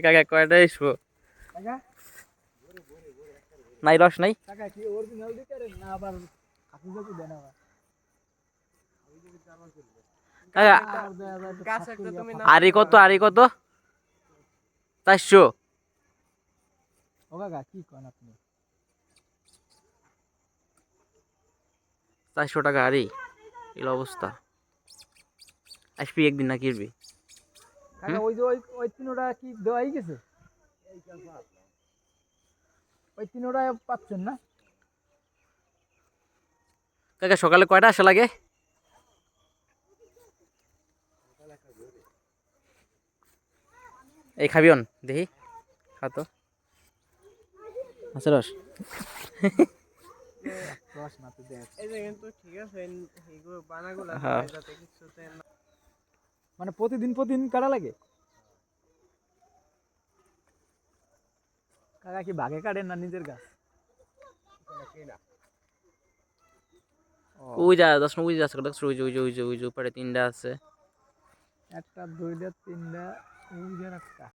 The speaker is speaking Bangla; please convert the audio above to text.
কাকা কয়টা আসবো কাকা নাই রস নাই কাকা কি অরিজিনাল দিতে না আবার হাফিজ কি দেন আবার কাকা গাছ একটা তুমি আরি কত 400 ও কাকা কি কোন আপনি 400 টাকা আরি এই অবস্থা আসবি একদিন না কিরবি কাকা ওই যে ওই তিনোটা কি দেওয়াই গেছে ওই তিনোটা পাচ্ছেন না কাকা সকালে কয়টা আসা লাগে এই খাবিয়ন দেখি খাতো আছে রস রস না তো দেখ এই যে কিন্তু ঠিক আছে এইগুলো বানাগুলো হ্যাঁ। যাতে কিছুতে না মানে প্রতিদিন কাটা লাগে কাকা কি ভাগে কাটেন না নিজের গাছ ওই যা 10 ওই যা আছে ওই যে উপরে 3টা আছে একটা দুইটা তিনটা ওই যে একটা